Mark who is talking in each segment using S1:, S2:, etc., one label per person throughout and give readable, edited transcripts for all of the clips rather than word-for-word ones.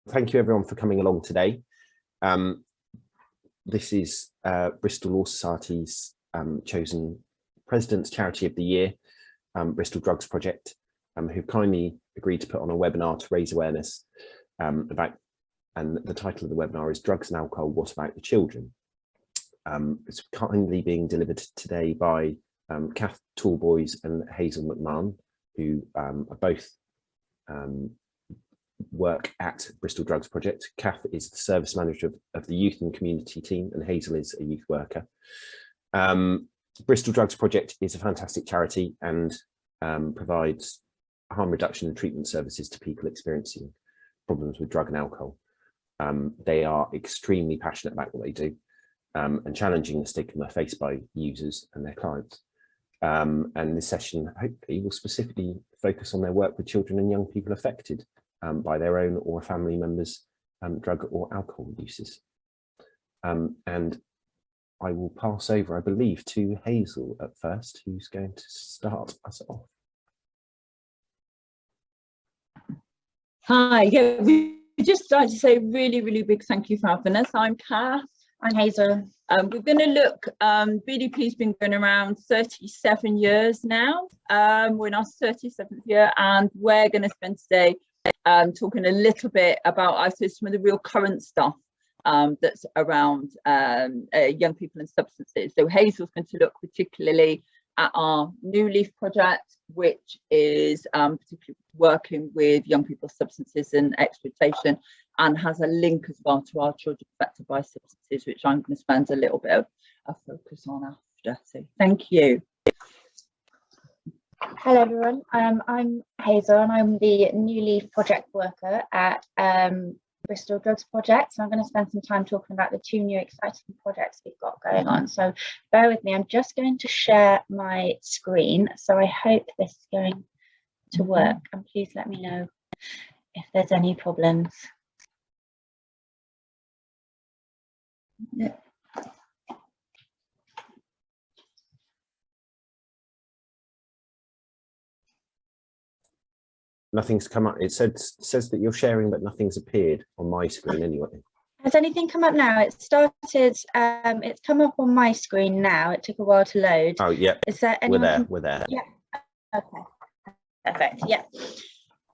S1: Thank you everyone for coming along today. This is Bristol Law Society's chosen President's Charity of the Year, Bristol Drugs Project, who kindly agreed to put on a webinar to raise awareness about, and the title of the webinar is Drugs and Alcohol, What About the Children? It's kindly being delivered today by Kath, Talboys and Hazel McMahon, who are both work at Bristol Drugs Project. Kath is the service manager of the youth and community team, and Hazel is a youth worker. Bristol Drugs Project is a fantastic charity and provides harm reduction and treatment services to people experiencing problems with drug and alcohol. They are extremely passionate about what they do and challenging the stigma faced by users and their clients. And this session hopefully will specifically focus on their work with children and young people affected by their own or a family member's drug or alcohol uses. And I will pass over, I believe, to Hazel at first, who's going to start us off.
S2: Hi, yeah, we just started to say really big thank you for having us. I'm Kath.
S3: I'm Hazel.
S2: We're going to look, BDP's been going around 37 years now. We're in our 37th year, and we're going to spend today talking a little bit about, I suppose, some of the real current stuff that's around young people and substances. So Hazel's going to look particularly at our New Leaf project, which is particularly working with young people's substances and exploitation, and has a link as well to our children affected by substances, which I'm going to spend a little bit of a focus on after. So thank you.
S3: Hello everyone, I'm Hazel and I'm the New Leaf project worker at Bristol Drugs Project. So I'm going to spend some time talking about the two new exciting projects we've got going on. So bear with me, I'm just going to share my screen. So I hope this is going to work, and please let me know if there's any problems. Yeah.
S1: Nothing's come up. It says that you're sharing, but nothing's appeared on my screen anyway.
S3: Has anything come up now? It started, it's come up on my screen now. It took a while to load.
S1: Oh, yeah.
S3: Is there anyone?
S1: We're there.
S3: Yeah. Okay. Perfect. Yeah.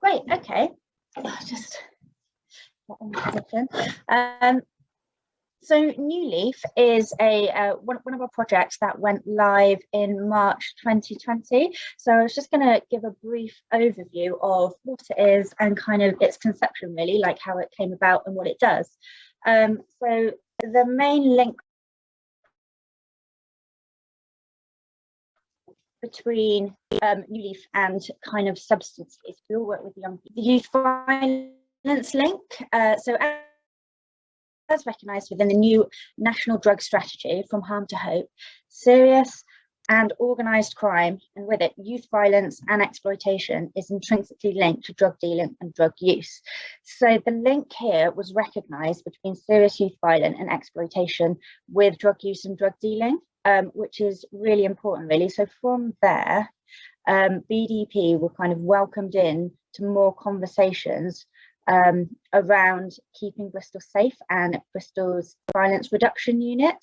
S3: Great. Okay. Just get in position. So New Leaf is one of our projects that went live in March 2020. So I was just going to give a brief overview of what it is and kind of its conception, really, like how it came about and what it does. So the main link between New Leaf and kind of substances, we all work with young people. The youth violence link. So as recognised within the new National Drug Strategy, From Harm to Hope, serious and organised crime, and with it youth violence and exploitation, is intrinsically linked to drug dealing and drug use. So the link here was recognised between serious youth violence and exploitation with drug use and drug dealing, which is really important, really. So from there, BDP were kind of welcomed in to more conversations around keeping Bristol safe and Bristol's violence reduction unit.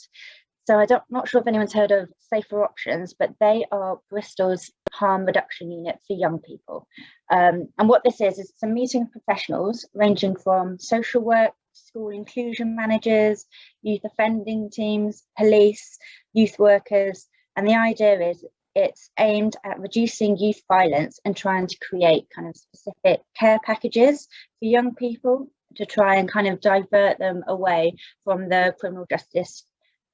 S3: So I'm not sure if anyone's heard of Safer Options, but they are Bristol's harm reduction unit for young people. And what this is it's a meeting of professionals ranging from social work, school inclusion managers, youth offending teams, police, youth workers. And the idea is it's aimed at reducing youth violence and trying to create kind of specific care packages for young people to try and kind of divert them away from the criminal justice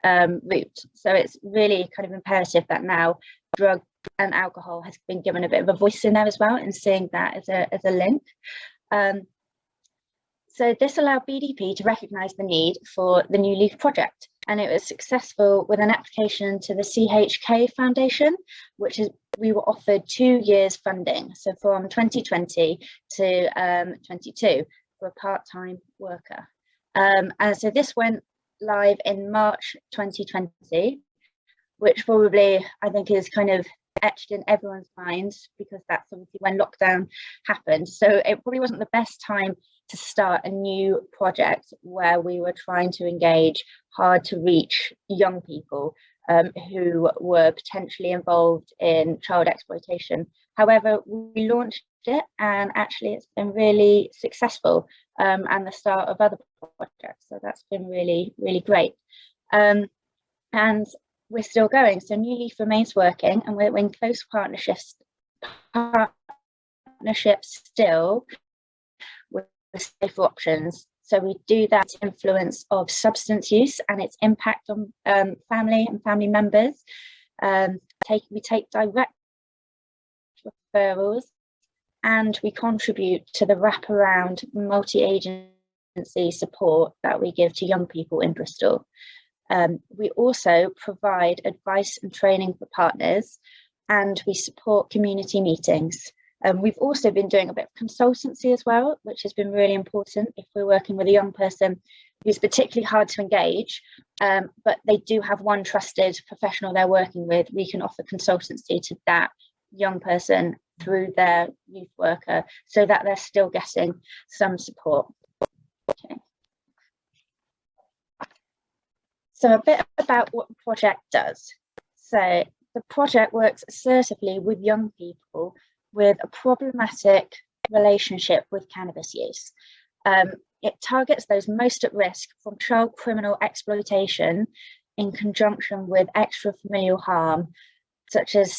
S3: route. So it's really kind of imperative that now drug and alcohol has been given a bit of a voice in there as well, and seeing that as a link. So this allowed BDP to recognise the need for the New Leaf project, and it was successful with an application to the CHK Foundation, which is we were offered 2 years funding, so from 2020 to 22 for a part-time worker. And so this went live in March 2020, which probably I think is kind of etched in everyone's minds, because that's obviously when lockdown happened. So it probably wasn't the best time to start a new project where we were trying to engage hard to reach young people who were potentially involved in child exploitation. However, we launched it, and actually it's been really successful, and the start of other projects. So that's been really, really great. And we're still going. So New Leaf remains working, and we're in close partnerships still with safer options. So we do that influence of substance use and its impact on family and family members. We take direct referrals, and we contribute to the wraparound multi-agency support that we give to young people in Bristol. We also provide advice and training for partners, and we support community meetings. We've also been doing a bit of consultancy as well, which has been really important if we're working with a young person who's particularly hard to engage, but they do have one trusted professional they're working with. We can offer consultancy to that young person through their youth worker, so that they're still getting some support. Okay. So a bit about what the project does. So the project works assertively with young people with a problematic relationship with cannabis use. It targets those most at risk from child criminal exploitation in conjunction with extrafamilial harm, such as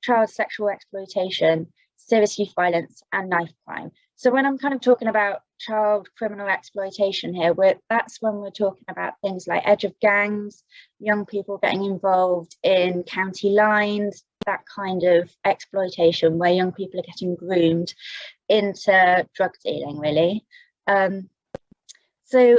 S3: child sexual exploitation, serious youth violence, and knife crime. So when I'm kind of talking about child criminal exploitation here, that's when we're talking about things like edge of gangs, young people getting involved in county lines, that kind of exploitation where young people are getting groomed into drug dealing, really. So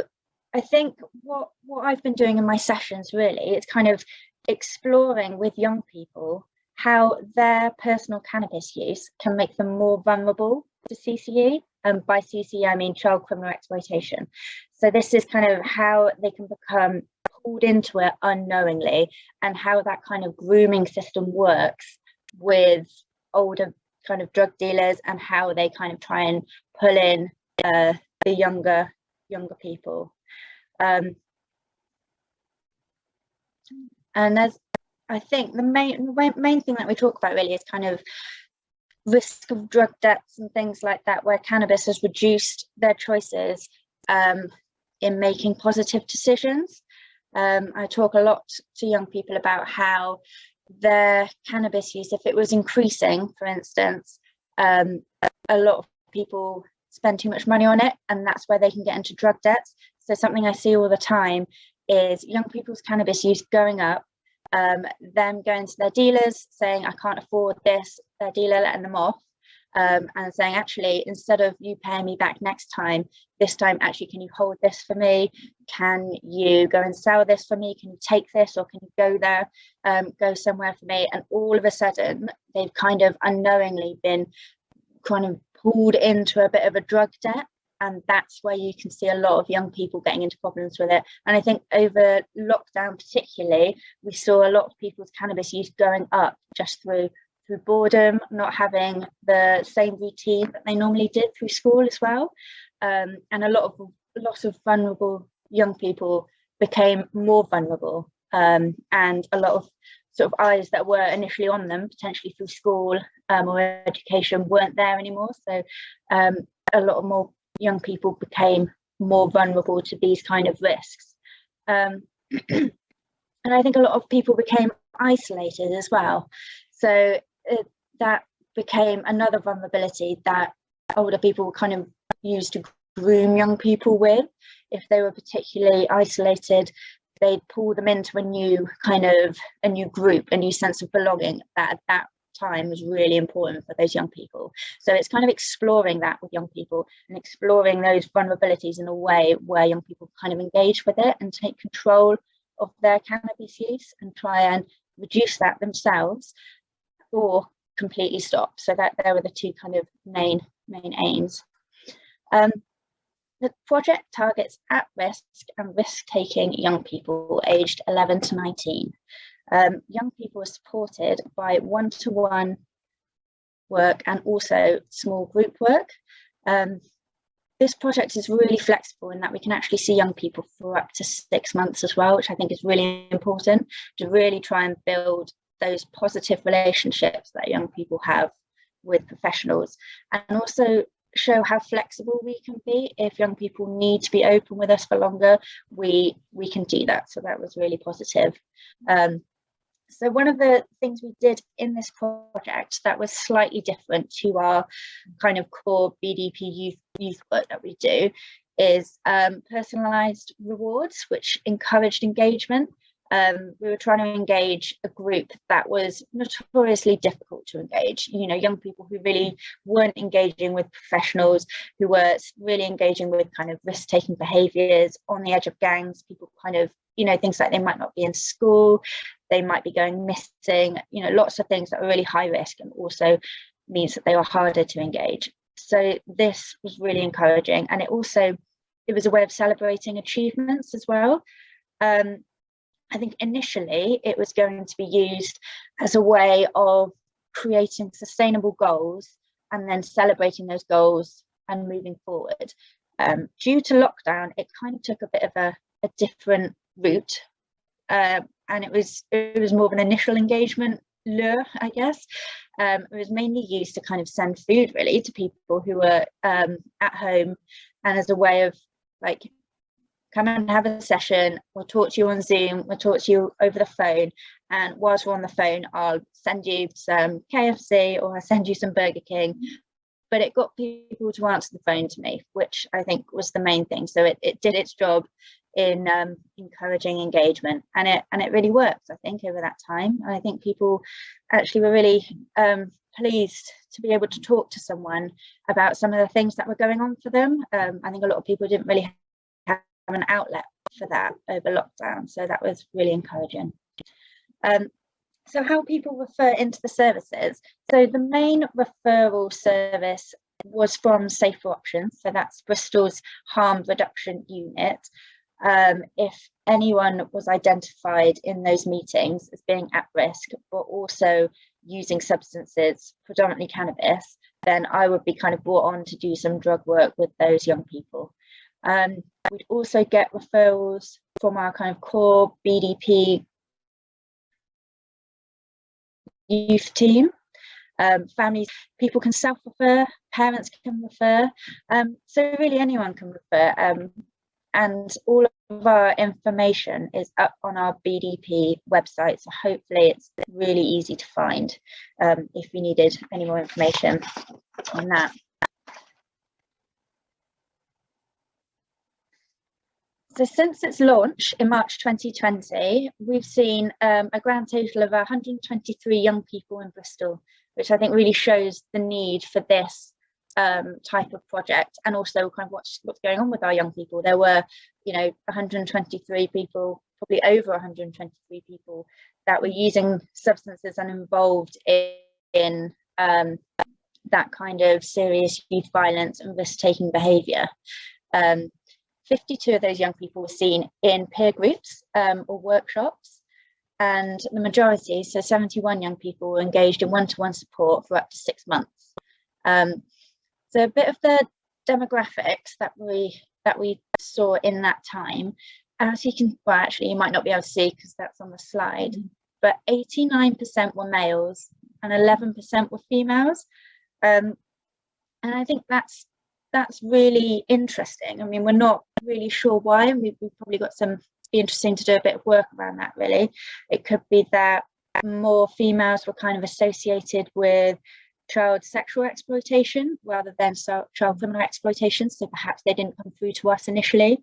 S3: I think what I've been doing in my sessions really is kind of exploring with young people how their personal cannabis use can make them more vulnerable to CCE. And by CCE, I mean child criminal exploitation. So this is kind of how they can become pulled into it unknowingly, and how that kind of grooming system works with older kind of drug dealers, and how they kind of try and pull in the younger people. And I think the main thing that we talk about really is kind of risk of drug debts and things like that, where cannabis has reduced their choices in making positive decisions. I talk a lot to young people about how their cannabis use, if it was increasing, for instance, a lot of people spend too much money on it, and that's where they can get into drug debts. So something I see all the time is young people's cannabis use going up, them going to their dealers saying, I can't afford this, their dealer letting them off, and saying, actually, instead of you paying me back next time, this time, actually, can you hold this for me? Can you go and sell this for me? Can you take this, or can you go there, go somewhere for me? And all of a sudden, they've kind of unknowingly been kind of pulled into a bit of a drug debt. And that's where you can see a lot of young people getting into problems with it. And I think over lockdown particularly, we saw a lot of people's cannabis use going up just through boredom, not having the same routine that they normally did through school as well. And a lot of vulnerable young people became more vulnerable, and a lot of sort of eyes that were initially on them, potentially through school or education, weren't there anymore. So a lot of more young people became more vulnerable to these kind of risks. And I think a lot of people became isolated as well. So that became another vulnerability that older people kind of used to groom young people with. If they were particularly isolated, they'd pull them into a new group, a new sense of belonging that at that time was really important for those young people. So it's kind of exploring that with young people and exploring those vulnerabilities in a way where young people kind of engage with it and take control of their cannabis use and try and reduce that themselves or completely stop. So that there were the two kind of main aims. The project targets at-risk and risk-taking young people aged 11 to 19. Young people are supported by one-to-one work and also small group work. This project is really flexible in that we can actually see young people for up to 6 months as well, which I think is really important to really try and build those positive relationships that young people have with professionals, and also show how flexible we can be. If young people need to be open with us for longer, we can do that. So that was really positive. So one of the things we did in this project that was slightly different to our kind of core BDP youth work that we do is personalised rewards, which encouraged engagement. We were trying to engage a group that was notoriously difficult to engage, you know, young people who really weren't engaging with professionals, who were really engaging with kind of risk-taking behaviours, on the edge of gangs, people kind of, you know, things like they might not be in school, they might be going missing, you know, lots of things that were really high risk, and also means that they were harder to engage. So this was really encouraging, and it was a way of celebrating achievements as well. I think initially it was going to be used as a way of creating sustainable goals and then celebrating those goals and moving forward. Due to lockdown, it kind of took a bit of a different route, and it was more of an initial engagement lure, I guess. It was mainly used to kind of send food really to people who were at home, and as a way of like, come and have a session, we'll talk to you on Zoom, we'll talk to you over the phone, and whilst we're on the phone, I'll send you some KFC or I'll send you some Burger King. But it got people to answer the phone to me, which I think was the main thing. So it did its job in encouraging engagement, and it really worked, I think, over that time. And I think people actually were really pleased to be able to talk to someone about some of the things that were going on for them. I think a lot of people didn't really have an outlet for that over lockdown, so that was really encouraging. So how people refer into the services. So the main referral service was from Safer Options, so that's Bristol's harm reduction unit. If anyone was identified in those meetings as being at risk, but also using substances, predominantly cannabis, then I would be kind of brought on to do some drug work with those young people. We'd also get referrals from our kind of core BDP youth team. Families, people can self-refer, parents can refer, so really anyone can refer, and all of our information is up on our BDP website, so hopefully it's really easy to find if you needed any more information on that. So since its launch in March 2020, we've seen a grand total of 123 young people in Bristol, which I think really shows the need for this type of project, and also kind of what's going on with our young people. There were, you know, 123 people, probably over 123 people that were using substances and involved in that kind of serious youth violence and risk-taking behaviour. 52 of those young people were seen in peer groups or workshops, and the majority, so 71 young people, were engaged in one-to-one support for up to 6 months. So a bit of the demographics that we saw in that time, as you can, well, actually you might not be able to see because that's on the slide, but 89% were males and 11% were females, and I think that's really interesting. I mean, we're not really sure why, and we've probably got be interesting to do a bit of work around that really. It could be that more females were kind of associated with child sexual exploitation rather than child criminal exploitation, so perhaps they didn't come through to us initially.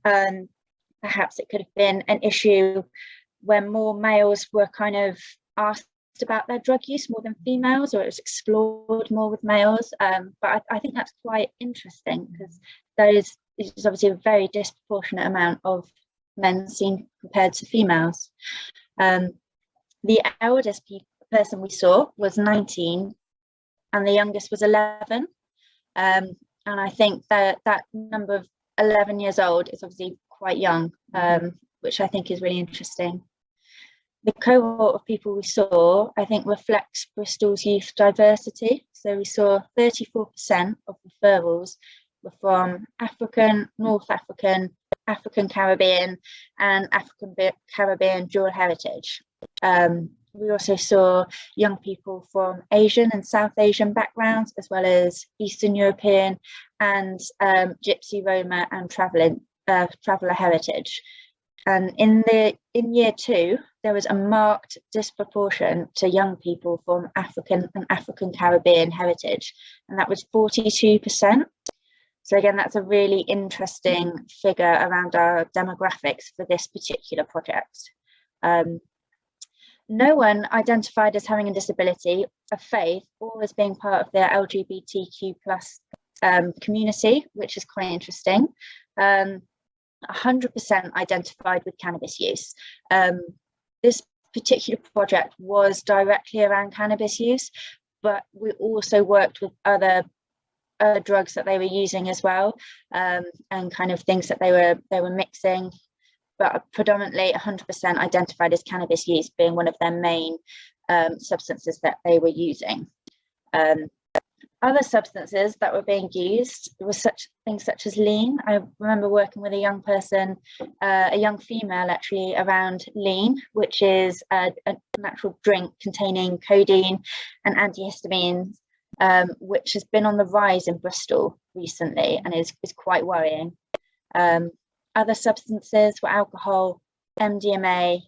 S3: Perhaps it could have been an issue when more males were kind of asked about their drug use more than females, or it was explored more with males, but I think that's quite interesting because those is obviously a very disproportionate amount of men seen compared to females. The eldest person we saw was 19 and the youngest was 11, and I think that number of 11 years old is obviously quite young, which I think is really interesting. the cohort of people we saw, I think, reflects Bristol's youth diversity. So we saw 34% of referrals were from African, North African, African Caribbean, and African Caribbean dual heritage. We also saw young people from Asian and South Asian backgrounds, as well as Eastern European and Gypsy, Roma, and traveller heritage. And in year 2, there was a marked disproportion to young people from African and African Caribbean heritage, and that was 42%. So again, that's a really interesting figure around our demographics for this particular project. No one identified as having a disability, a faith, or as being part of the LGBTQ plus community, which is quite interesting. 100% identified with cannabis use. This particular project was directly around cannabis use, but we also worked with other drugs that they were using as well, and kind of things that they were mixing, but predominantly 100% identified as cannabis use being one of their main substances that they were using. Other substances that were being used was things such as lean. I remember working with a young person, a young female actually, around lean, which is a natural drink containing codeine and antihistamines, which has been on the rise in Bristol recently and is quite worrying. Other substances were alcohol, MDMA,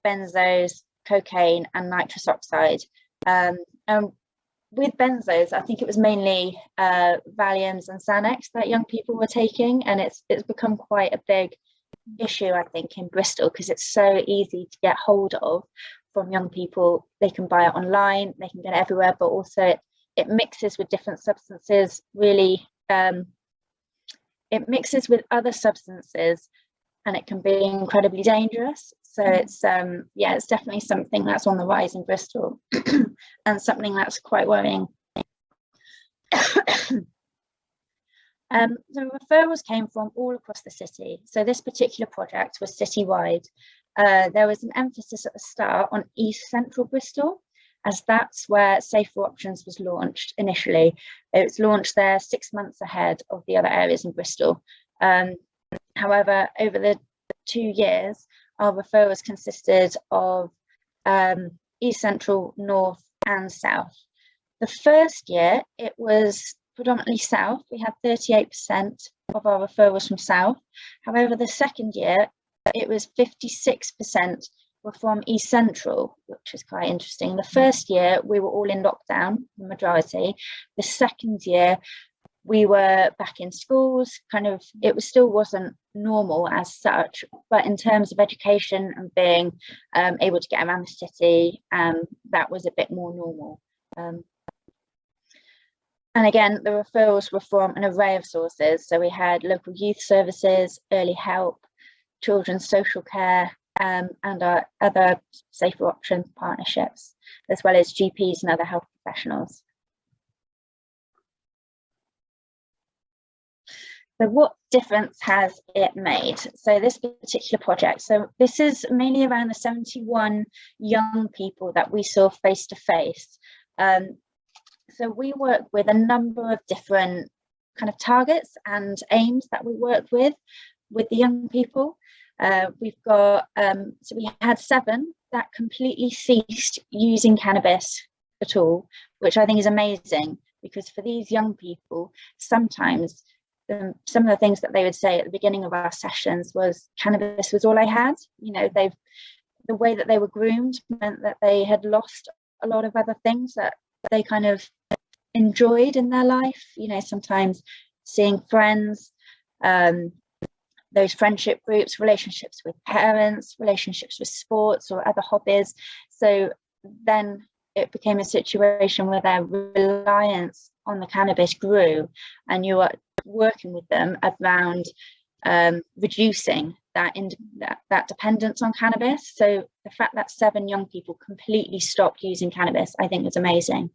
S3: benzos, cocaine, and nitrous oxide. And with benzos, I think it was mainly Valiums and Xanax that young people were taking, and it's become quite a big issue, I think, in Bristol, because it's so easy to get hold of from young people. They can buy it online, they can get it everywhere, but also it mixes with different substances, really. It mixes with other substances, and it can be incredibly dangerous. So it's it's definitely something that's on the rise in Bristol and something that's quite worrying. The referrals came from all across the city. So this particular project was citywide. There was an emphasis at the start on East Central Bristol, as that's where Safer Options was launched initially. It was launched there 6 months ahead of the other areas in Bristol. However, over the 2 years, our referrals consisted of East Central, North, and South. The first year, it was predominantly South. We had 38% of our referrals from South. However, the second year, it was 56% were from East Central, which is quite interesting. The first year, we were all in lockdown, the majority. The second year, we were back in schools, it still wasn't normal as such, but in terms of education and being able to get around the city, that was a bit more normal. And again, the referrals were from an array of sources. So we had local youth services, early help, children's social care, and our other Safer Option partnerships, as well as GPs and other health professionals. So what difference has it made? So this particular project, so this is mainly around the 71 young people that we saw face to face. So we work with a number of different kind of targets and aims that we work with the young people. We've got, so we had 7 that completely ceased using cannabis at all, which I think is amazing, because for these young people, sometimes some of the things that they would say at the beginning of our sessions was cannabis was all I had. You know, the way that they were groomed meant that they had lost a lot of other things that they kind of enjoyed in their life. You know, sometimes seeing friends, those friendship groups, relationships with parents, relationships with sports or other hobbies. So then it became a situation where their reliance on the cannabis grew, and you were working with them around reducing that dependence on cannabis. So the fact that 7 young people completely stopped using cannabis, I think was amazing.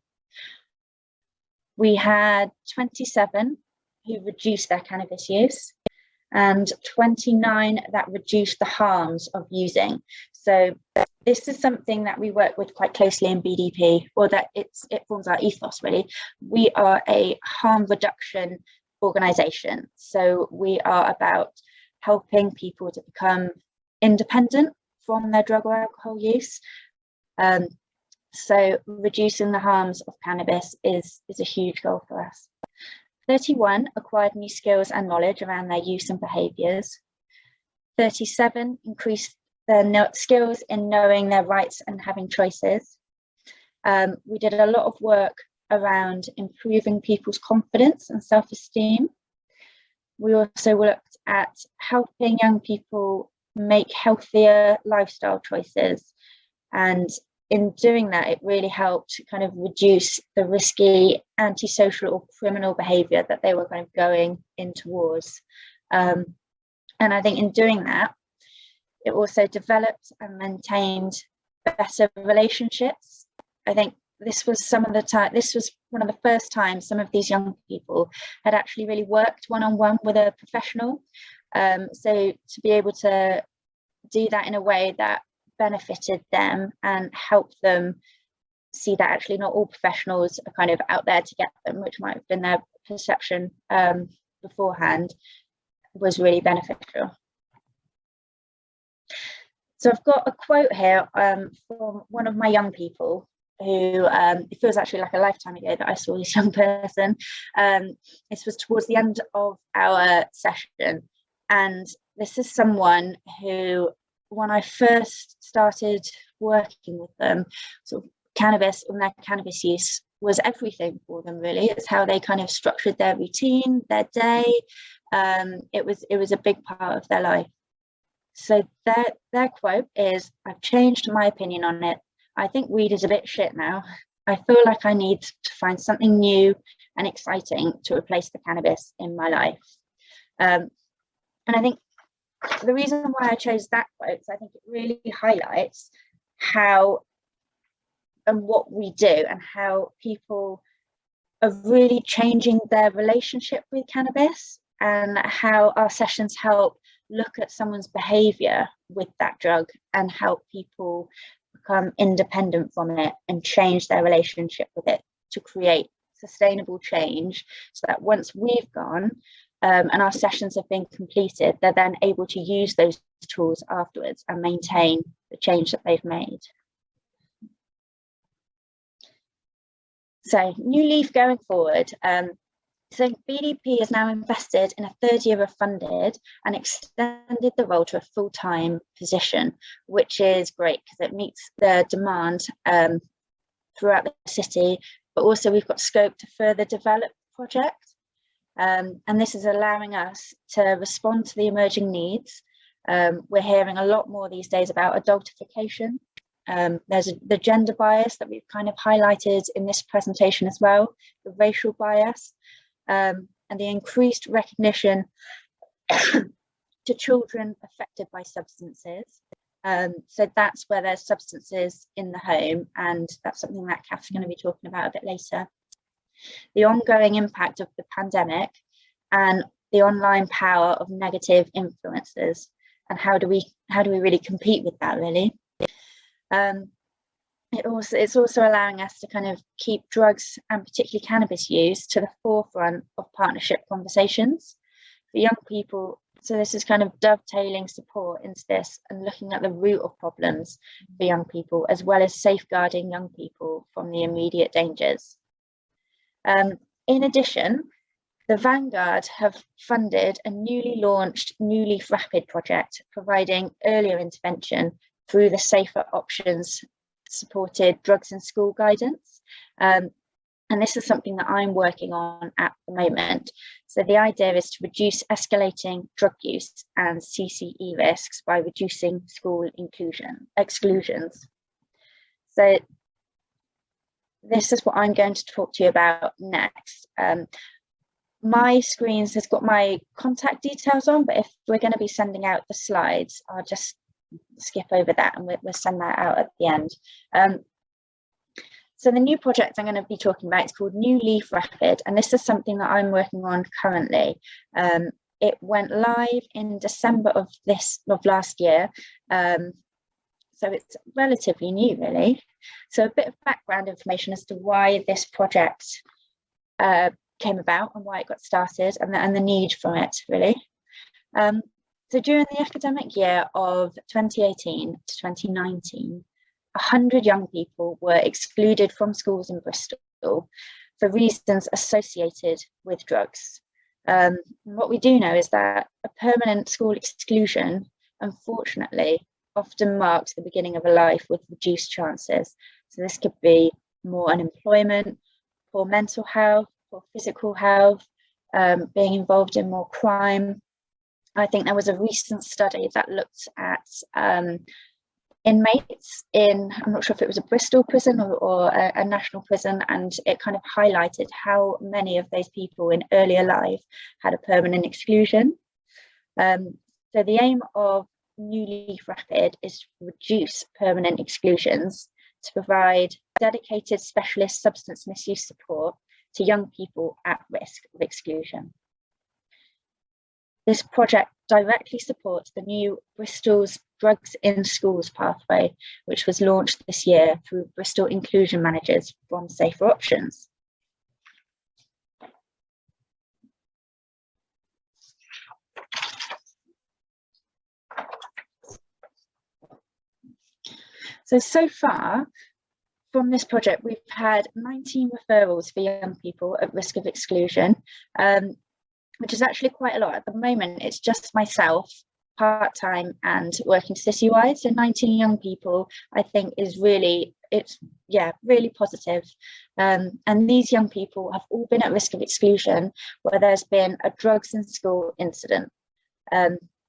S3: We had 27 who reduced their cannabis use, and 29 that reduced the harms of using. So this is something that we work with quite closely in BDP, or that it forms our ethos really. We are a harm reduction organisation, so we are about helping people to become independent from their drug or alcohol use. So reducing the harms of cannabis is a huge goal for us. 31 acquired new skills and knowledge around their use and behaviours. 37 increased their skills in knowing their rights and having choices. We did a lot of work around improving people's confidence and self-esteem. We also looked at helping young people make healthier lifestyle choices, and in doing that, it really helped kind of reduce the risky antisocial or criminal behaviour that they were kind of going in towards. And I think in doing that, it also developed and maintained better relationships. I think this was one of the first times some of these young people had actually really worked one-on-one with a professional. So to be able to do that in a way that benefited them and helped them see that actually not all professionals are kind of out there to get them, which might have been their perception beforehand, was really beneficial. So I've got a quote here from one of my young people who, it feels actually like a lifetime ago that I saw this young person. This was towards the end of our session, and this is someone who, when I first started working with them, sort of cannabis and their cannabis use was everything for them really. It's how they kind of structured their routine, their day. It was a big part of their life. So their quote is, "I've changed my opinion on it. I think weed is a bit shit now. I feel like I need to find something new and exciting to replace the cannabis in my life." And I think the reason why I chose that quote is I think it really highlights how and what we do and how people are really changing their relationship with cannabis, and how our sessions help look at someone's behaviour with that drug and help people become independent from it and change their relationship with it to create sustainable change, so that once we've gone and our sessions have been completed, they're then able to use those tools afterwards and maintain the change that they've made. So, new leaf going forward. So BDP is now invested in a third year of funded and extended the role to a full-time position, which is great because it meets the demand throughout the city, but also we've got scope to further develop the project. And this is allowing us to respond to the emerging needs. We're hearing a lot more these days about adultification. There's the gender bias that we've kind of highlighted in this presentation as well, the racial bias, and the increased recognition to children affected by substances. So that's where there's substances in the home, and that's something that Kath's going to be talking about a bit later. The ongoing impact of the pandemic and the online power of negative influences, and how do we really compete with that really. It's also allowing us to kind of keep drugs and particularly cannabis use to the forefront of partnership conversations for young people. So this is kind of dovetailing support into this and looking at the root of problems for young people, as well as safeguarding young people from the immediate dangers. In addition, the Vanguard have funded a newly launched New Leaf Rapid project, providing earlier intervention through the Safer Options supported drugs in school guidance. And this is something that I'm working on at the moment. So the idea is to reduce escalating drug use and CCE risks by reducing school exclusions. So this is what I'm going to talk to you about next. My screens has got my contact details on, but if we're going to be sending out the slides, I'll just skip over that and we'll send that out at the end. So the new project I'm going to be talking about is called New Leaf Rapid, and this is something that I'm working on currently. It went live in December of last year. So so it's relatively new, really. So a bit of background information as to why this project came about and why it got started, and the need for it, really. So during the academic year of 2018 to 2019, 100 young people were excluded from schools in Bristol for reasons associated with drugs. What we do know is that a permanent school exclusion, unfortunately, often marks the beginning of a life with reduced chances. So this could be more unemployment, poor mental health, poor physical health, being involved in more crime. I think there was a recent study that looked at inmates in, I'm not sure if it was a Bristol prison or a national prison, and it kind of highlighted how many of those people in earlier life had a permanent exclusion. So the aim of New Leaf Rapid is to reduce permanent exclusions, to provide dedicated specialist substance misuse support to young people at risk of exclusion. This project directly supports the new Bristol's Drugs in Schools pathway, which was launched this year through Bristol Inclusion Managers from Safer Options. So far from this project, we've had 19 referrals for young people at risk of exclusion, which is actually quite a lot. At the moment, it's just myself, part-time and working city-wide. So 19 young people, I think, is really, really positive. And these young people have all been at risk of exclusion where there's been a drugs in school incident.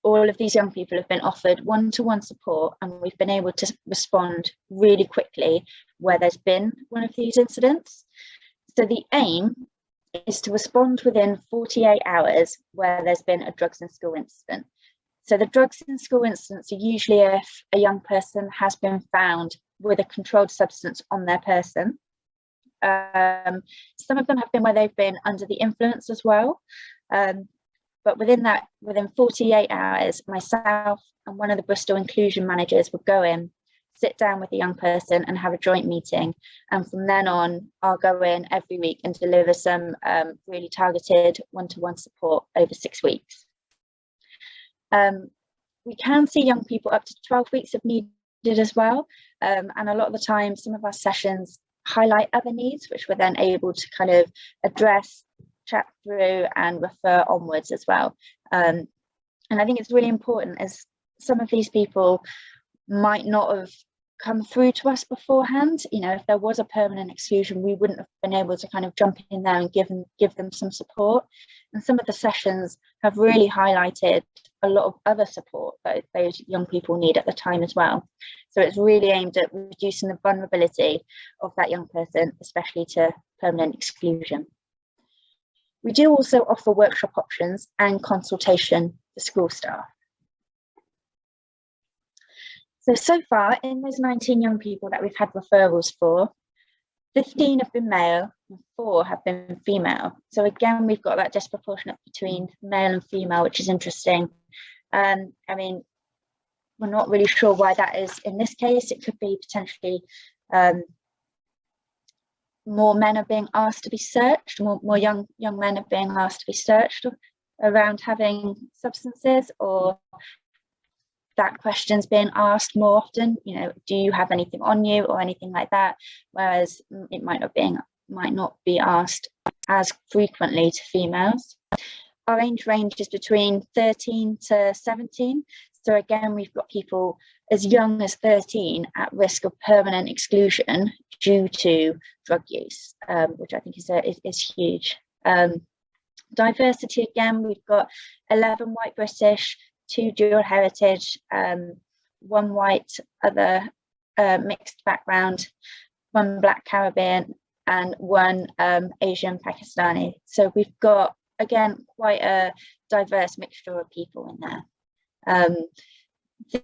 S3: All of these young people have been offered one-to-one support, and we've been able to respond really quickly where there's been one of these incidents. So the aim is to respond within 48 hours where there's been a drugs in school incident. So the drugs in school incidents are usually if a young person has been found with a controlled substance on their person. Some of them have been where they've been under the influence as well. But within 48 hours, myself and one of the Bristol Inclusion Managers would go in, sit down with the young person and have a joint meeting. And from then on, I'll go in every week and deliver some really targeted one-to-one support over 6 weeks. We can see young people up to 12 weeks if needed as well. And a lot of the time, some of our sessions highlight other needs, which we're then able to kind of address, chat through and refer onwards as well. And I think it's really important, as some of these people might not have come through to us beforehand. You know, if there was a permanent exclusion, we wouldn't have been able to kind of jump in there and give them some support. And some of the sessions have really highlighted a lot of other support that those young people need at the time as well. So it's really aimed at reducing the vulnerability of that young person, especially to permanent exclusion. We do also offer workshop options and consultation for school staff. So far, in those 19 young people that we've had referrals for, 15 have been male and 4 have been female. So again, we've got that disproportionate between male and female, which is interesting. I mean, we're not really sure why that is in this case. It could be potentially more men are being asked to be searched, more young men are being asked to be searched around having substances, or that question's being asked more often, you know, do you have anything on you or anything like that, whereas it might not be asked as frequently to females. Our age range is between 13 to 17. So again, we've got people as young as 13 at risk of permanent exclusion due to drug use, which I think is huge. Diversity, again, we've got 11 white British, 2 dual heritage, 1 white, other mixed background, 1 Black Caribbean, and 1 Asian Pakistani. So we've got, again, quite a diverse mixture of people in there.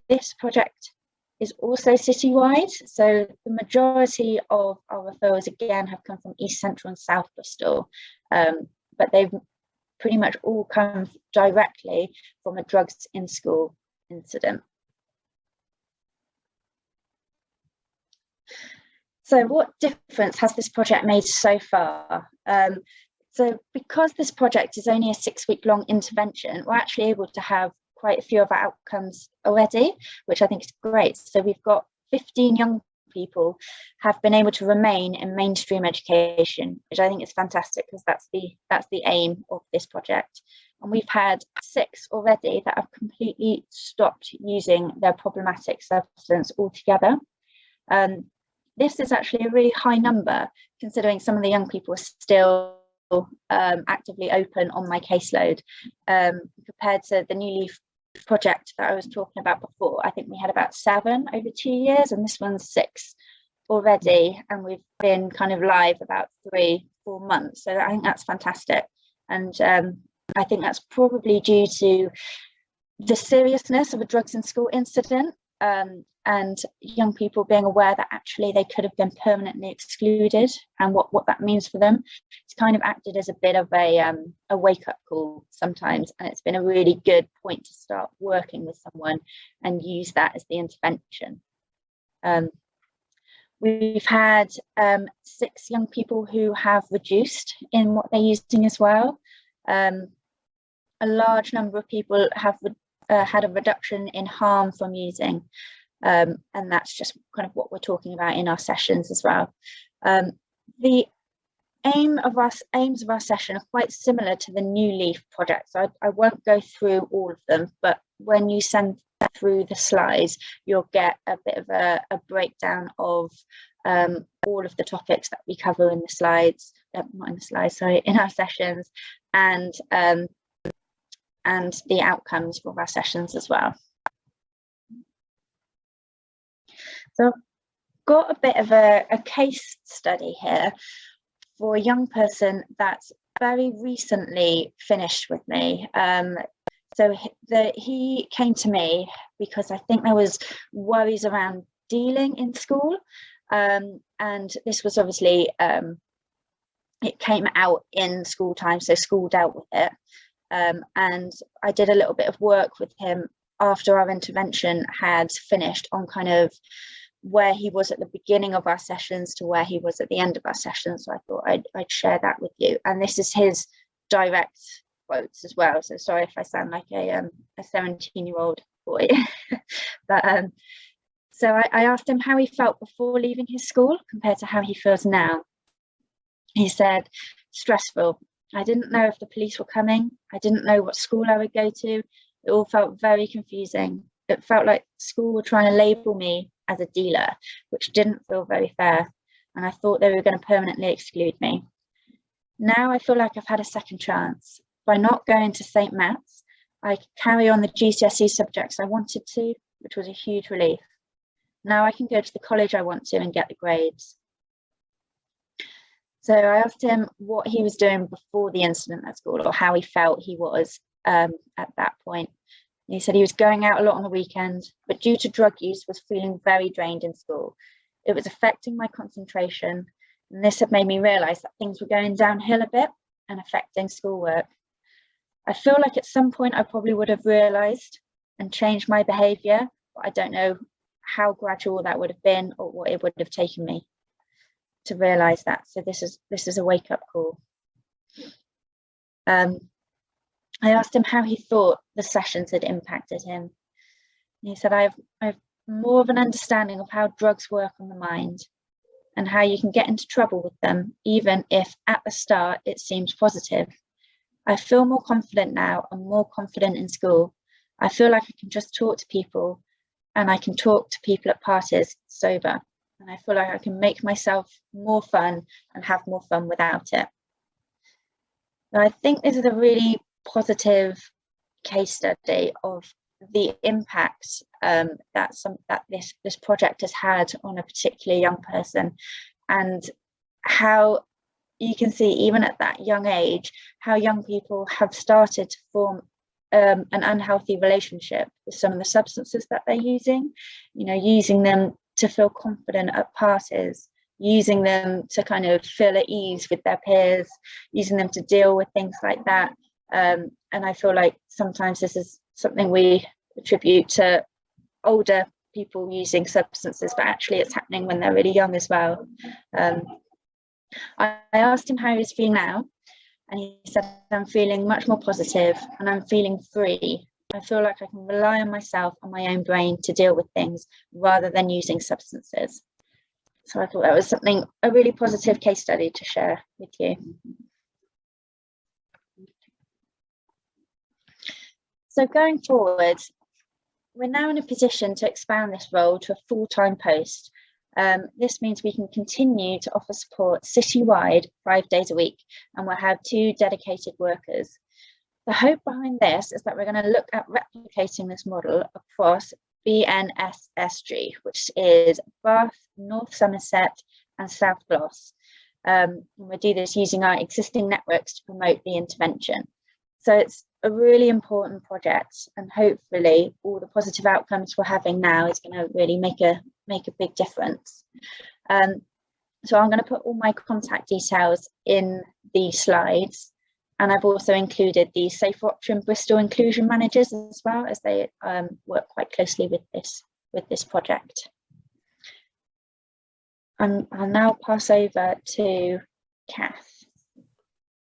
S3: This project is also citywide, so the majority of our referrals again have come from East Central and South Bristol, but they've pretty much all come directly from a drugs in school incident. So what difference has this project made so far? So because this project is only a 6-week-long intervention, we're actually able to have quite a few of our outcomes already, which I think is great. So we've got 15 young people have been able to remain in mainstream education, which I think is fantastic, because that's the aim of this project. And we've had 6 already that have completely stopped using their problematic substance altogether. This is actually a really high number, considering some of the young people are still actively open on my caseload, compared to the New Leaf project that I was talking about before. I think we had about 7 over 2 years, and this one's 6 already, and we've been kind of live about 3-4 months. So I think that's fantastic, and I think that's probably due to the seriousness of a drugs in school incident, and young people being aware that actually they could have been permanently excluded, and what that means for them. It's kind of acted as a bit of a wake-up call sometimes, and it's been a really good point to start working with someone and use that as the intervention. We've had 6 young people who have reduced in what they're using as well. A large number of people have had a reduction in harm from using, and that's just kind of what we're talking about in our sessions as well. The aims of our session are quite similar to the New Leaf project, so I won't go through all of them, but when you send through the slides, you'll get a bit of a breakdown of all of the topics that we cover in the slides, not in the slides, sorry, in our sessions, and the outcomes for our sessions as well. So I've got a bit of a case study here for a young person that's very recently finished with me. So he came to me because I think there was worries around dealing in school, and this was obviously, it came out in school time, so school dealt with it. And I did a little bit of work with him after our intervention had finished on kind of where he was at the beginning of our sessions to where he was at the end of our sessions. So I thought I'd share that with you. And this is his direct quotes as well. So sorry if I sound like a 17-year-old boy. But so I asked him how he felt before leaving his school compared to how he feels now. He said, stressful. I didn't know if the police were coming. I didn't know what school I would go to. It all felt very confusing. It felt like school were trying to label me as a dealer, which didn't feel very fair. And I thought they were going to permanently exclude me. Now I feel like I've had a second chance. By not going to St. Matt's, I could carry on the GCSE subjects I wanted to, which was a huge relief. Now I can go to the college I want to and get the grades. So I asked him what he was doing before the incident at school, or how he felt he was at that point. And he said he was going out a lot on the weekend, but due to drug use was feeling very drained in school. It was affecting my concentration, and this had made me realise that things were going downhill a bit and affecting schoolwork. I feel like at some point I probably would have realised and changed my behaviour, but I don't know how gradual that would have been or what it would have taken me to realise that. So this is a wake-up call. I asked him how he thought the sessions had impacted him. And he said, I have more of an understanding of how drugs work on the mind and how you can get into trouble with them, even if at the start it seems positive. I feel more confident now and more confident in school. I feel like I can just talk to people, and I can talk to people at parties sober. And I feel like I can make myself more fun and have more fun without it. Now, I think this is a really positive case study of the impact that this project has had on a particular young person, and how you can see even at that young age how young people have started to form an unhealthy relationship with some of the substances that they're using, using them to feel confident at parties, using them to kind of feel at ease with their peers, using them to deal with things like that. And I feel like sometimes this is something we attribute to older people using substances, but actually it's happening when they're really young as well. I asked him how he was feeling now, and he said, I'm feeling much more positive and I'm feeling free. I feel like I can rely on myself and my own brain to deal with things rather than using substances. So I thought that was a really positive case study to share with you. So going forward, we're now in a position to expand this role to a full-time post. This means we can continue to offer support citywide 5 days a week, and we'll have 2 dedicated workers. The hope behind this is that we're going to look at replicating this model across BNSSG, which is Bath, North Somerset and South Gloss. And we'll do this using our existing networks to promote the intervention. So it's a really important project, and hopefully all the positive outcomes we're having now is going to really make a big difference. So I'm going to put all my contact details in the slides, and I've also included the Safer Option Bristol inclusion managers as well, as they work quite closely with this project. I'll now pass over to Kath.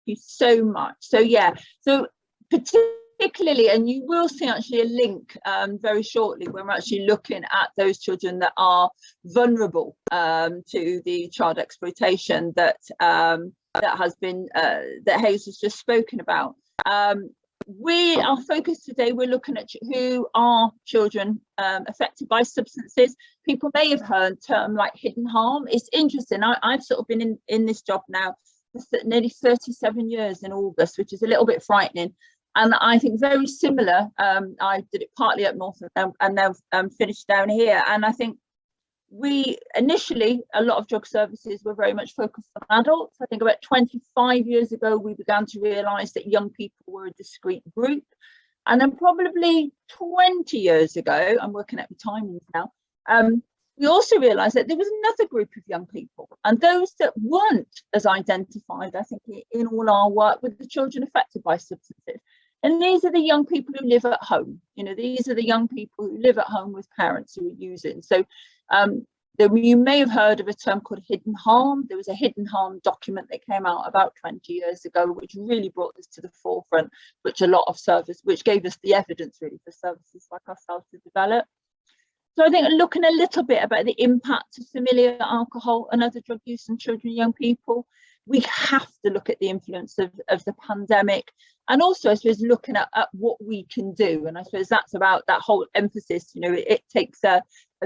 S2: You so much. So yeah, so particularly, and you will see actually a link very shortly when we're actually looking at those children that are vulnerable to the child exploitation that has been that Hazel's just spoken about. Our focus today, we're looking at who are children affected by substances. People may have heard a term like hidden harm. It's interesting. I've sort of been in this job now for nearly 37 years in August, which is a little bit frightening. And I think very similar. I did it partly up north and then finished down here. And I think initially, a lot of drug services were very much focused on adults. I think about 25 years ago, we began to realise that young people were a discrete group. And then probably 20 years ago, I'm working at the timings now, we also realised that there was another group of young people, and those that weren't as identified, I think, in all our work with the children affected by substances. And these are the young people who live at home. You know, these are the young people who live at home with parents who are using. So you may have heard of a term called hidden harm. There was a hidden harm document that came out about 20 years ago, which really brought this to the forefront, which gave us the evidence really for services like ourselves to develop. So I think looking a little bit about the impact of familiar alcohol and other drug use on children and young people, we have to look at the influence of the pandemic, and also I suppose looking at what we can do. And I suppose that's about that whole emphasis, you know, it takes a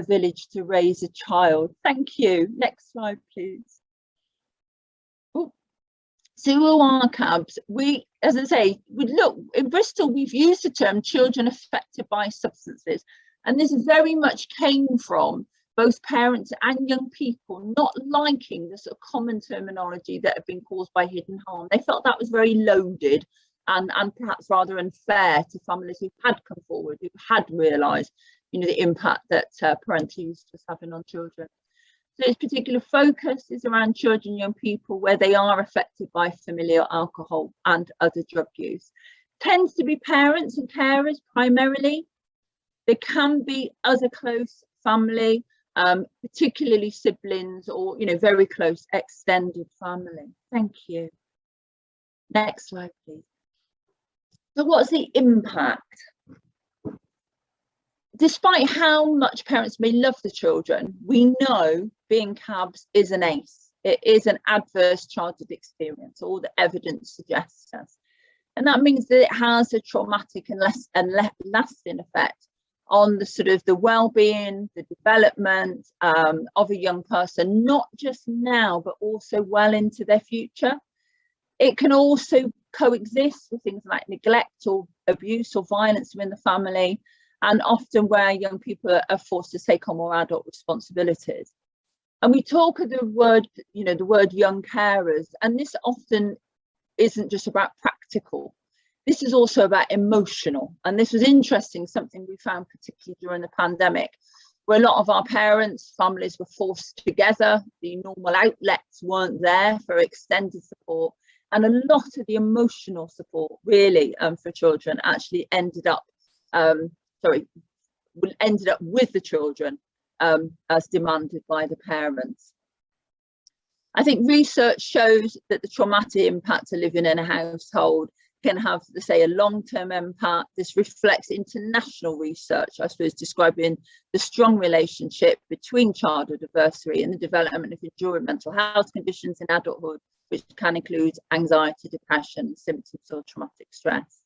S2: village to raise a child. Thank you. Next slide, please. Ooh. So who are CABs? As I say, in Bristol, we've used the term children affected by substances. And this very much came from both parents and young people not liking the sort of common terminology that had been caused by hidden harm. They felt that was very loaded and perhaps rather unfair to families who had come forward, who had realised, you know, the impact that parental use was having on children. So its particular focus is around children and young people where they are affected by familial alcohol and other drug use. Tends to be parents and carers primarily. There can be other close family, particularly siblings or, you know, very close extended family. Thank you. Next slide, please. So what's the impact? Despite how much parents may love the children, we know being CABs is an ACE. It is an adverse childhood experience. All the evidence suggests us. And that means that it has a traumatic and lasting effect on the sort of the well-being, the development of a young person, not just now, but also well into their future. It can also coexist with things like neglect or abuse or violence within the family, and often where young people are forced to take on more adult responsibilities. And we talk of the word, you know, the word young carers, and this often isn't just about practical. This is also about emotional. And this was interesting, something we found particularly during the pandemic, where a lot of our parents, families were forced together. The normal outlets weren't there for extended support. And a lot of the emotional support really for children actually ended up, ended up with the children as demanded by the parents. I think research shows that the traumatic impact of living in a household can have, say, a long-term impact. This reflects international research, I suppose, describing the strong relationship between childhood adversity and the development of enduring mental health conditions in adulthood, which can include anxiety, depression, and symptoms of traumatic stress.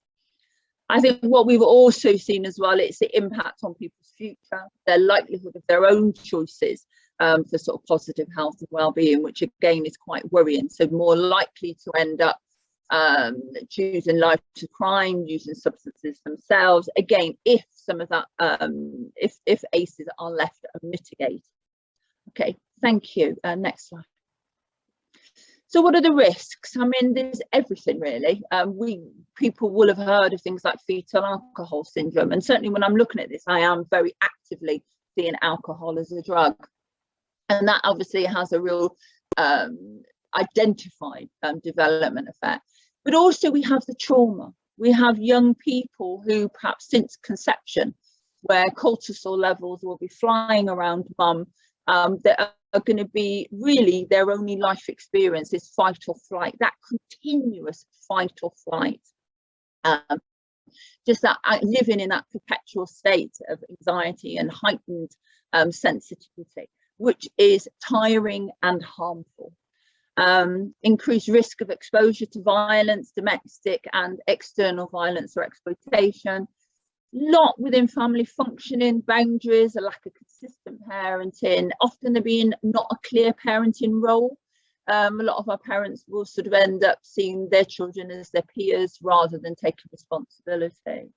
S2: I think what we've also seen as well is the impact on people's future, their likelihood of their own choices for sort of positive health and well-being, which again is quite worrying. So more likely to end up choosing life to crime, using substances themselves, again, if some of that if ACEs are left unmitigated. Okay, thank you. Next slide. So what are the risks? I mean, there's everything really. People will have heard of things like fetal alcohol syndrome, and certainly when I'm looking at this, I am very actively seeing alcohol as a drug, and that obviously has a real identified development effect. But also we have the trauma. We have young people who perhaps since conception, where cortisol levels will be flying around mum, that are going to be really their only life experience is fight or flight, that continuous fight or flight. Just that living in that perpetual state of anxiety and heightened sensitivity, which is tiring and harmful. Increased risk of exposure to violence, domestic and external violence or exploitation, lot within family functioning, boundaries, a lack of consistent parenting, often there being not a clear parenting role. A lot of our parents will sort of end up seeing their children as their peers rather than taking responsibility.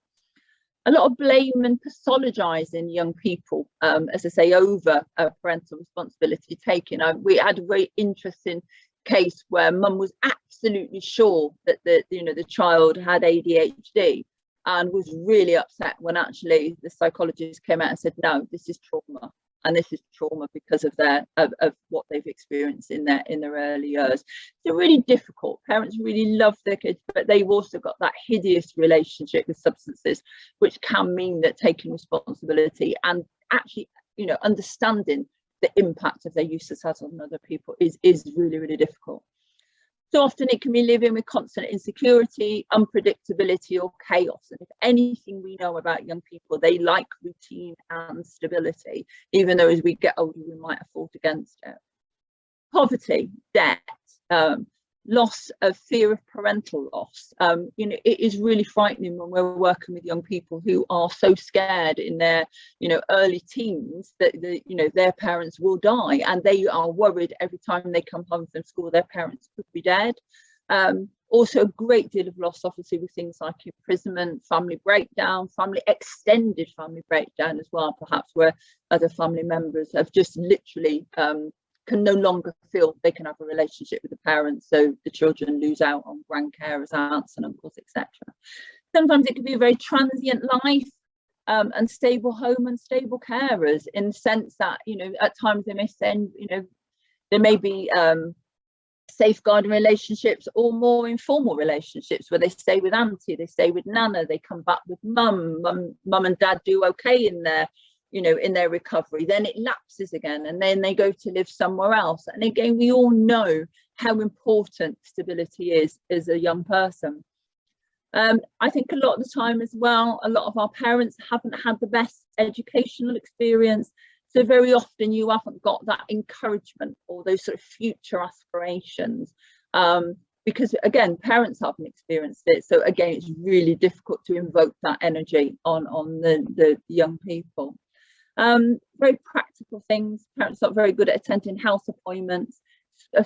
S2: A lot of blame and pathologizing young people, as I say, over parental responsibility taking. We had a very interesting case where mum was absolutely sure that the child had ADHD and was really upset when actually the psychologist came out and said, no, this is trauma, and this is trauma because of of what they've experienced in their early years. So really difficult. Parents really love their kids, but they've also got that hideous relationship with substances, which can mean that taking responsibility and actually, understanding the impact of their use has had on other people is really, really difficult. So often it can be living with constant insecurity, unpredictability or chaos. And if anything we know about young people, they like routine and stability, even though as we get older, we might have fought against it. Poverty, debt, loss of fear of parental loss. It is really frightening when we're working with young people who are so scared in their, early teens that their parents will die, and they are worried every time they come home from school their parents could be dead. Also a great deal of loss, obviously, with things like imprisonment, family breakdown, extended family breakdown as well, perhaps where other family members have just literally can no longer feel they can have a relationship with the parents, so the children lose out on grandcarers, aunts and uncles, etc. Sometimes it can be a very transient life, unstable home, unstable carers, in the sense that at times they may send, there may be safeguarding relationships or more informal relationships where they stay with auntie, they stay with nana, they come back with mum and dad do okay in their in their recovery, then it lapses again and then they go to live somewhere else. And again, we all know how important stability is as a young person. I think a lot of the time as well, a lot of our parents haven't had the best educational experience, so very often you haven't got that encouragement or those sort of future aspirations, because again, parents haven't experienced it, so again it's really difficult to invoke that energy on the young people. Very practical things. Parents not very good at attending health appointments,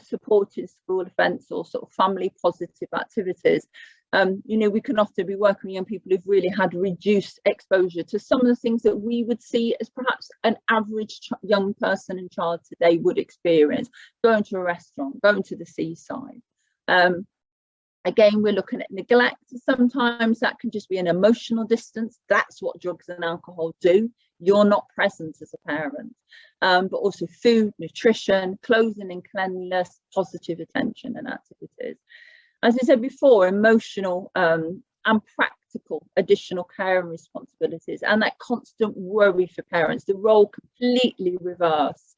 S2: supporting school events or sort of family positive activities. We can often be working with young people who've really had reduced exposure to some of the things that we would see as perhaps an average young person and child today would experience. Going to a restaurant, going to the seaside. Again, we're looking at neglect. Sometimes that can just be an emotional distance. That's what drugs and alcohol do. You're not present as a parent. But also food, nutrition, clothing and cleanliness, positive attention and activities. As I said before, emotional and practical additional care and responsibilities, and that constant worry for parents, the role completely reversed.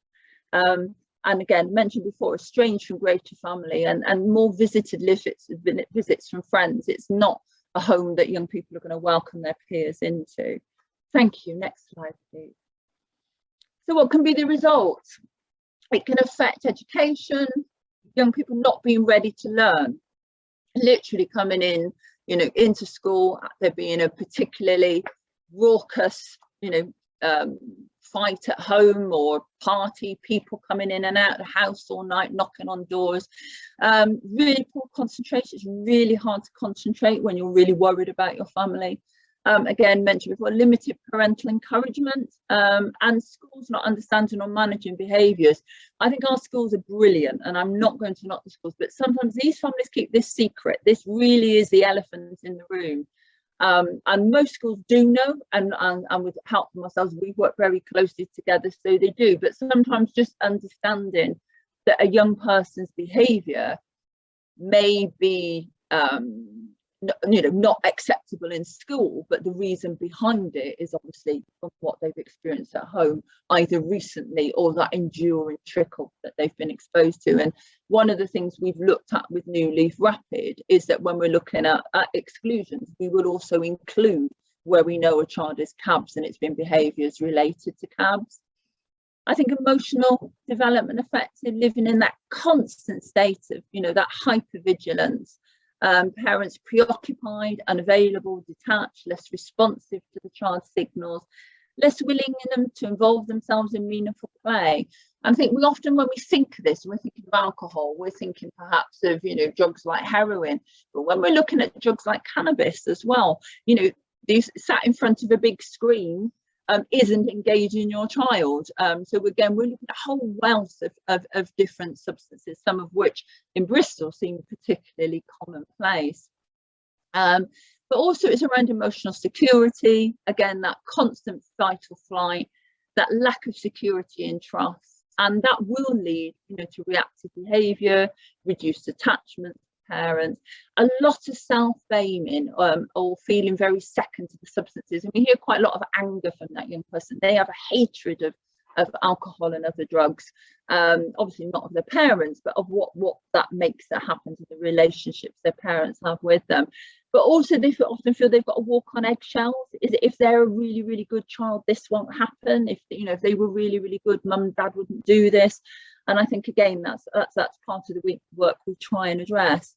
S2: And again, mentioned before, estranged from greater family and more visited visits from friends. It's not a home that young people are going to welcome their peers into. Thank you. Next slide, please. So what can be the results? It can affect education, young people not being ready to learn, literally coming in, you know, into school, there being a particularly raucous, you know, fight at home or party, people coming in and out of the house all night, knocking on doors. Really poor concentration. It's really hard to concentrate when you're really worried about your family. Again, mentioned before, limited parental encouragement, and schools not understanding or managing behaviours. I think our schools are brilliant, and I'm not going to knock the schools, but sometimes these families keep this secret. This really is the elephant in the room. And most schools do know, and with help from ourselves, we work very closely together, so they do. But sometimes just understanding that a young person's behaviour may be not acceptable in school, but the reason behind it is obviously from what they've experienced at home, either recently or that enduring trickle that they've been exposed to. And one of the things we've looked at with New Leaf Rapid is that when we're looking at exclusions, we will also include where we know a child is CABS and it's been behaviours related to CABS. I think emotional development affected, living in that constant state of, you know, that hypervigilance. Parents preoccupied, unavailable, detached, less responsive to the child's signals, less willing in them to involve themselves in meaningful play. And I think we often, when we think of this, when we're thinking of alcohol, we're thinking perhaps of, you know, drugs like heroin. But when we're looking at drugs like cannabis as well, you know, these sat in front of a big screen isn't engaging your child. So again, we're looking at a whole wealth of different substances, some of which in Bristol seem particularly commonplace. But also it's around emotional security, again, that constant fight or flight, that lack of security and trust, and that will lead, you know, to reactive behaviour, reduced attachment to parents, a lot of self-blaming, or feeling very second to the substances. And we hear quite a lot of anger from that young person. They have a hatred of alcohol and other drugs, obviously not of their parents, but of what that makes that happen to the relationships their parents have with them. But also they often feel they've got to walk on eggshells. Is it, if they're a really, really good child, this won't happen. If, you know, if they were really, really good, mum and dad wouldn't do this. And I think, again, that's part of the work we try and address.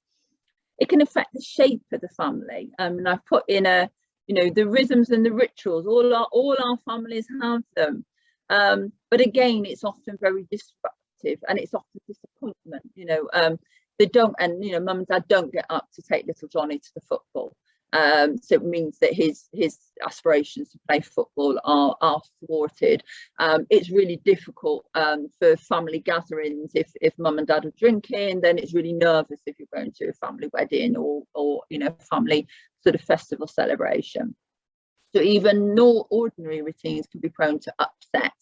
S2: It can affect the shape of the family. And I've put in the rhythms and the rituals. All our families have them. But again, it's often very disruptive, and it's often disappointment. They don't, and mum and dad don't get up to take little Johnny to the football. So it means that his aspirations to play football are thwarted. It's really difficult for family gatherings if mum and dad are drinking. Then it's really nervous if you're going to a family wedding or family sort of festival celebration. So even ordinary routines can be prone to upset.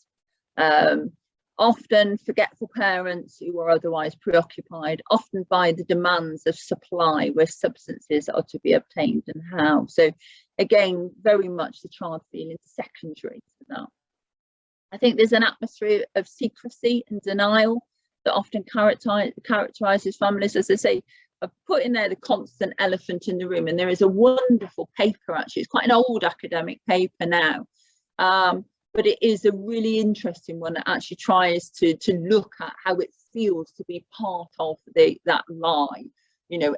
S2: Often forgetful parents who are otherwise preoccupied, often by the demands of supply where substances are to be obtained and how. So again, very much the child feeling secondary to that. I think there's an atmosphere of secrecy and denial that often characterises families. As I say, I've put in there the constant elephant in the room, and there is a wonderful paper, actually. It's quite an old academic paper now. But it is a really interesting one that actually tries to look at how it feels to be part of that lie.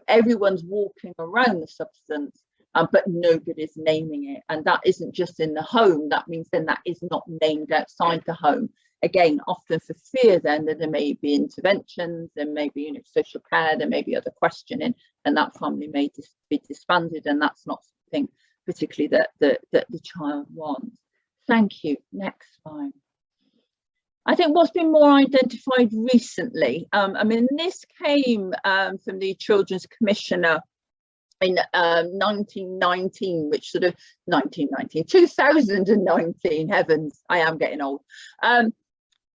S2: Everyone's walking around the substance, but nobody's naming it. And that isn't just in the home. That means then that is not named outside the home. Again, often for fear then that there may be interventions, there may be social care, there may be other questioning, and that family may be disbanded, and that's not something particularly that the child wants. Thank you. Next slide. I think what's been more identified recently, this came from the Children's Commissioner in 2019, heavens, I am getting old.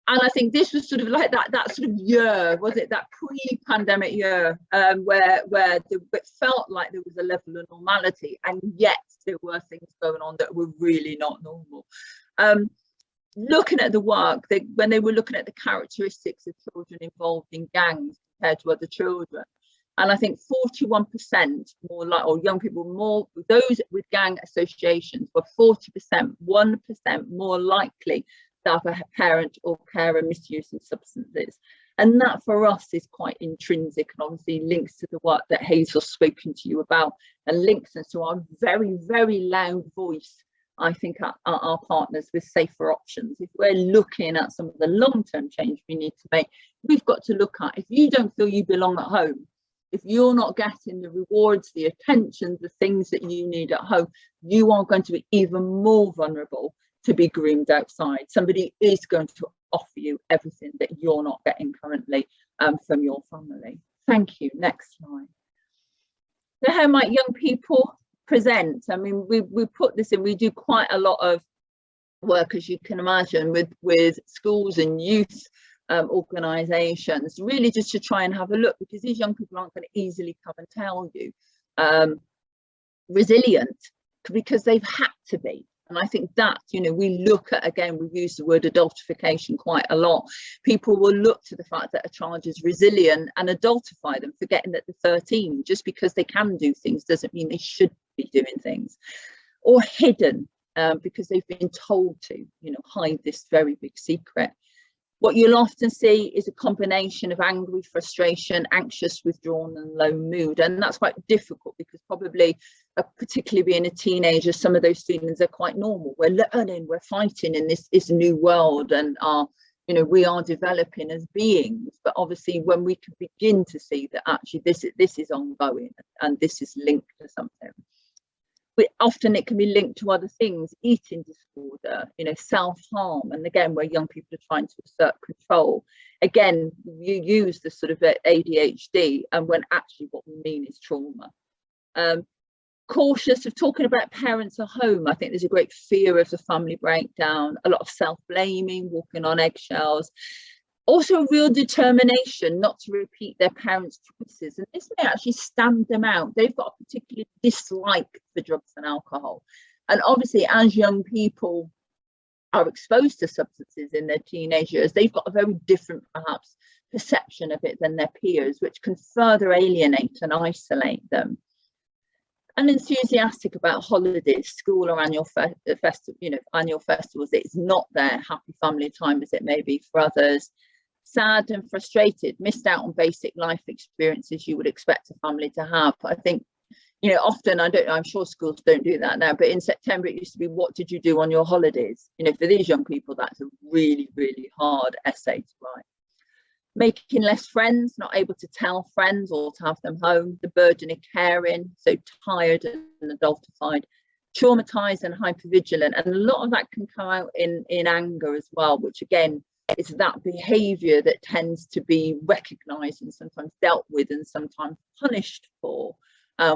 S2: I think this was sort of like that sort of year, was it, that pre-pandemic year, where it felt like there was a level of normality, and yet there were things going on that were really not normal. Looking at the work, when they were looking at the characteristics of children involved in gangs compared to other children, and I think 41% more like, or young people more, those with gang associations were 40%, 1% more likely to have a parent or carer misusing substances. And that for us is quite intrinsic, and obviously links to the work that Hazel's spoken to you about, and links us to our very, very loud voice, I think, our partners with safer options. If we're looking at some of the long-term change we need to make, we've got to look at, if you don't feel you belong at home, if you're not getting the rewards, the attention, the things that you need at home, you are going to be even more vulnerable to be groomed outside. Somebody is going to offer you everything that you're not getting currently from your family. Thank you. Next slide. So how might young people present? I mean, we put this in, we do quite a lot of work, as you can imagine, with schools and youth organisations, really just to try and have a look, because these young people aren't going to easily come and tell you. Resilient, because they've had to be. And I think that, you know, we look at, again, we use the word adultification quite a lot. People will look to the fact that a child is resilient and adultify them, forgetting that they're 13. Just because they can do things doesn't mean they should be doing things. Or hidden, because they've been told to, you know, hide this very big secret. What you'll often see is a combination of angry, frustration, anxious, withdrawn and low mood. And that's quite difficult, because probably, particularly being a teenager, some of those feelings are quite normal. We're learning, we're fighting in this new world, and you know, we are developing as beings. But obviously when we can begin to see that actually this is ongoing and this is linked to something. Often it can be linked to other things, eating disorder, you know, self-harm, and again, where young people are trying to assert control. Again, you use the sort of ADHD, and when actually what we mean is trauma. Cautious of talking about parents at home. I think there's a great fear of the family breakdown, a lot of self-blaming, walking on eggshells. Also a real determination not to repeat their parents' choices, and this may actually stand them out. They've got a particular dislike for drugs and alcohol, and obviously as young people are exposed to substances in their teenage years, they've got a very different perhaps perception of it than their peers, which can further alienate and isolate them. And enthusiastic about holidays, school or annual annual festivals. It's not their happy family time as it may be for others. Sad and frustrated, missed out on basic life experiences you would expect a family to have. I think, you know, often, I'm sure schools don't do that now, but in September it used to be, what did you do on your holidays? You know, for these young people, that's a really, really hard essay to write. Making less friends, not able to tell friends or to have them home, the burden of caring, so tired and adultified, traumatized and hypervigilant. And a lot of that can come out in anger as well, which again, is that behavior that tends to be recognized and sometimes dealt with and sometimes punished for,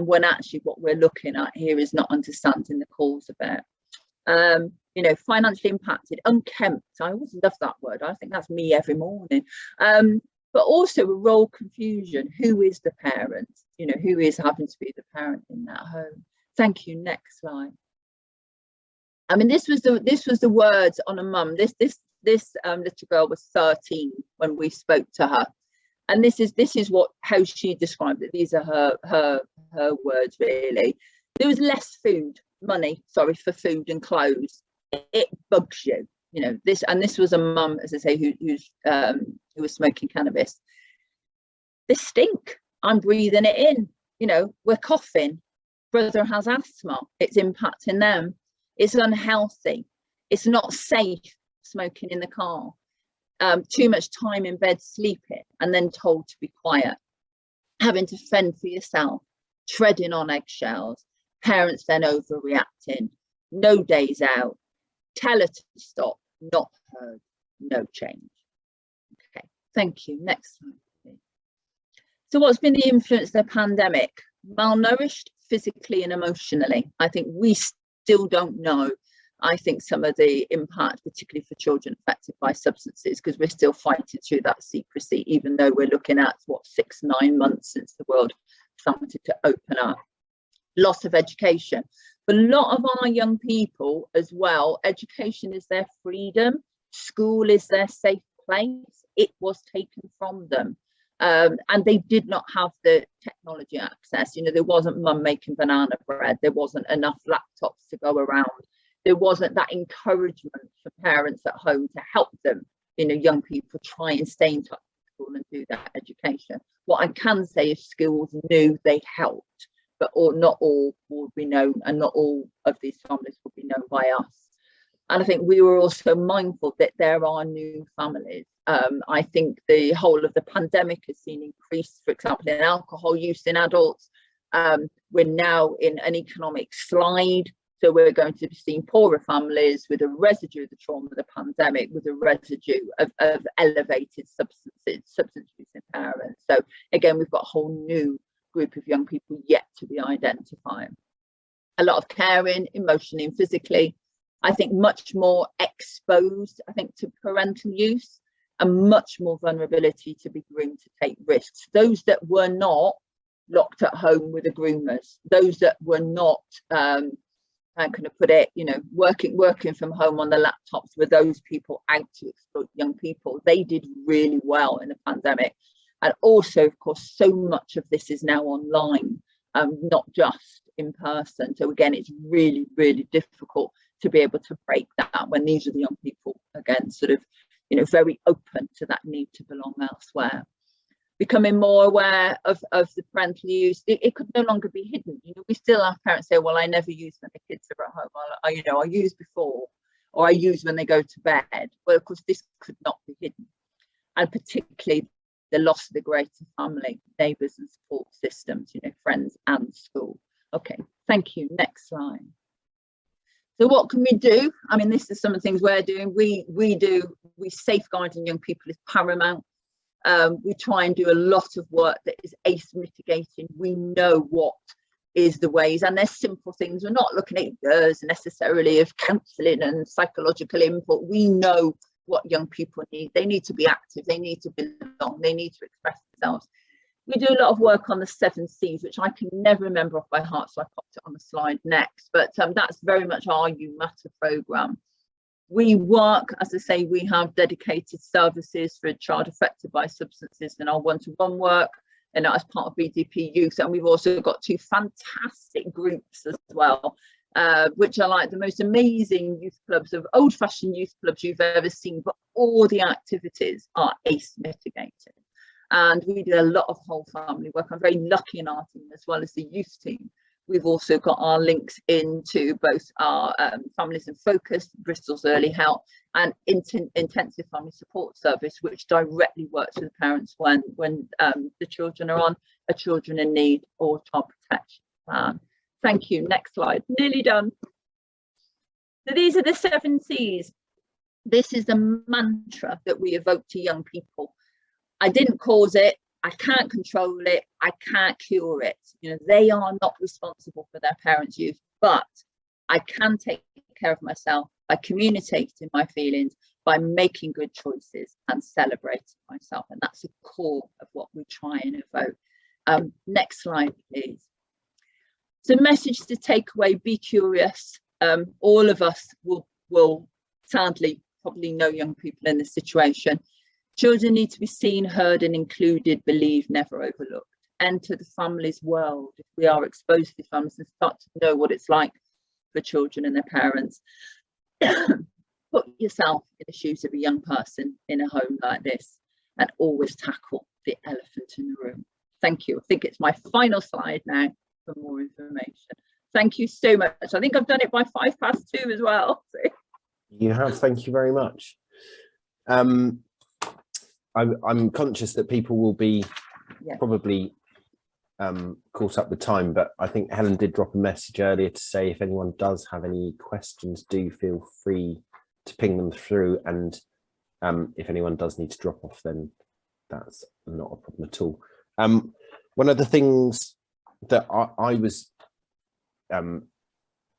S2: when actually what we're looking at here is not understanding the cause of it. You know, financially impacted, unkempt. I always love that word. I think that's me every morning. But also a role confusion. Who is the parent? You know, who is having to be the parent in that home? Thank you. Next slide. I mean, this was the words on a mum. This little girl was 13 when we spoke to her, and this is how she described it. These are her words, really. There was less money for food and clothes. It bugs you, you know, this was a mum, as I say, who was smoking cannabis. This stink, I'm breathing it in, you know, we're coughing, brother has asthma, it's impacting them, it's unhealthy, it's not safe smoking in the car, too much time in bed sleeping and then told to be quiet, having to fend for yourself, treading on eggshells, parents then overreacting, no days out, tell her to stop, not heard, no change. Okay, thank you. Next slide, please. So what's been the influence of the pandemic? Malnourished physically and emotionally. I think we still don't know I think some of the impact, particularly for children affected by substances, because we're still fighting through that secrecy, even though we're looking at, what, 6-9 months since the world started to open up. Loss of education. For a lot of our young people as well, education is their freedom. School is their safe place. It was taken from them. And they did not have the technology access. You know, there wasn't mum making banana bread. There wasn't enough laptops to go around. There wasn't that encouragement for parents at home to help them, you know, young people try and stay in touch with school and do that education. What I can say is schools knew they helped, but not all will be known, and not all of these families will be known by us. And I think we were also mindful that there are new families. I think the whole of the pandemic has seen increase, for example, in alcohol use in adults. We're now in an economic slide. So we're going to be seeing poorer families with a residue of the trauma of the pandemic, with a residue of elevated substance use in parents. So again, we've got a whole new group of young people yet to be identified. A lot of caring, emotionally and physically. I think much more exposed, I think, to parental use, and much more vulnerability to be groomed to take risks. Those that were not locked at home with the groomers, those that were not how can I put it, you know, working from home on the laptops, with those people out to exploit young people, they did really well in the pandemic. And also, of course, so much of this is now online, not just in person. So again, it's really, really difficult to be able to break that when these are the young people, again, sort of, you know, very open to that need to belong elsewhere. Becoming more aware of the parental use. It could no longer be hidden. You know, we still have parents say, well, I never use when the kids are at home. I use before, or I use when they go to bed. Well, of course, this could not be hidden. And particularly the loss of the greater family, neighbours and support systems, you know, friends and school. Okay, thank you. Next slide. So what can we do? I mean, this is some of the things we're doing. We safeguarding young people is paramount. We try and do a lot of work that is ACE mitigating. We know what is the ways, and there's simple things. We're not looking at years necessarily of counselling and psychological input. We know what young people need. They need to be active, they need to belong, they need to express themselves. We do a lot of work on the 7 C's, which I can never remember off by heart, so I popped it on the slide next, but that's very much our You Matter programme. We work, as I say, we have dedicated services for a child affected by substances in our one-to-one work, and as part of BDP Youth. And we've also got 2 fantastic groups as well, which are like the most amazing youth clubs, of old-fashioned youth clubs you've ever seen, but all the activities are ACE mitigated. And we do a lot of whole family work. I'm very lucky in our team, as well as the youth team. We've also got our links into both our Families in Focus, Bristol's Early Help, and Intensive Family Support Service, which directly works with parents when the children are on a Children in Need or Child Protection Plan. Thank you. Next slide. Nearly done. So these are the 7 C's. This is the mantra that we evoke to young people. I didn't cause it. I can't control it. I can't cure it. You know, they are not responsible for their parents' use, but I can take care of myself by communicating my feelings, by making good choices and celebrating myself. And that's the core of what we try and evoke. Next slide, please. So message to take away, be curious. All of us will sadly probably know young people in this situation. Children need to be seen, heard and included, believed, never overlooked. Enter the family's world. If we are exposed to these families, and start to know what it's like for children and their parents. Put yourself in the shoes of a young person in a home like this, and always tackle the elephant in the room. Thank you. I think it's my final slide now for more information. Thank you so much. I think I've done it by 2:05 as well. So.
S1: You have. Thank you very much. I'm conscious that people will be probably caught up with time, but I think Helen did drop a message earlier to say if anyone does have any questions, do feel free to ping them through, and if anyone does need to drop off, then that's not a problem at all. One of the things that I was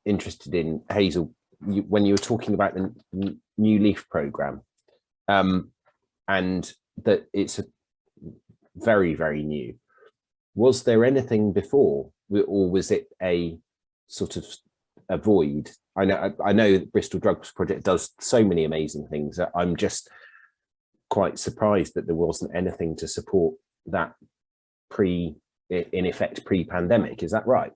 S1: interested in, Hazel when you were talking about the New Leaf programme, and that it's very, very new. Was there anything before, or was it a sort of a void? I know that Bristol Drugs Project does so many amazing things that I'm just quite surprised that there wasn't anything to support that in effect pre-pandemic. Is that right?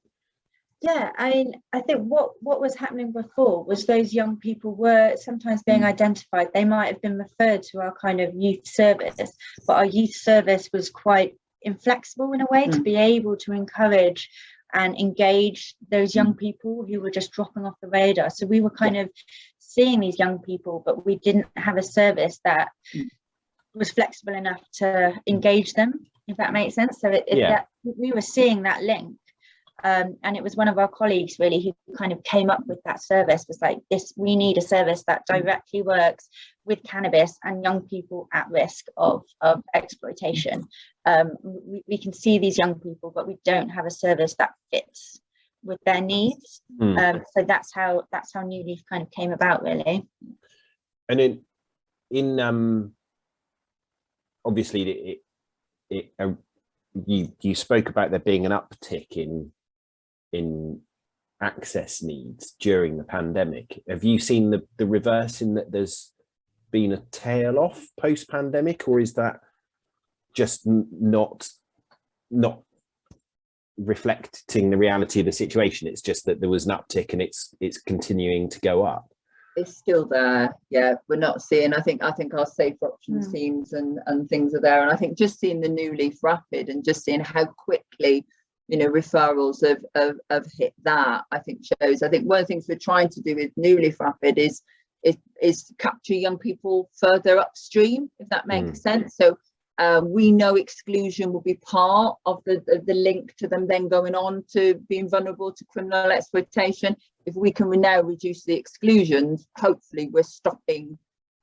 S3: Yeah, I think what was happening before was those young people were sometimes being identified. They might have been referred to our kind of youth service, but our youth service was quite inflexible in a way to be able to encourage and engage those young people who were just dropping off the radar. So we were kind of seeing these young people, but we didn't have a service that was flexible enough to engage them, if that makes sense. So that we were seeing that link. And it was one of our colleagues really who kind of came up with that service, was like, we need a service that directly works with cannabis and young people at risk of exploitation. We can see these young people, but we don't have a service that fits with their needs. So that's how New Leaf kind of came about, really.
S1: And in obviously you spoke about there being an uptick in access needs during the pandemic. Have you seen the reverse, in that there's been a tail off post-pandemic, or is that just not reflecting the reality of the situation? It's just that there was an uptick and it's continuing to go up.
S2: It's still there. Yeah, we're not seeing, I think our safe options teams and things are there, and I think just seeing the New Leaf Rapid and just seeing how quickly referrals have hit that, I think shows. I think one of the things we're trying to do with New Leaf Rapid is capture young people further upstream, if that makes sense. So we know exclusion will be part of the link to them then going on to being vulnerable to criminal exploitation. If we can now reduce the exclusions, hopefully we're stopping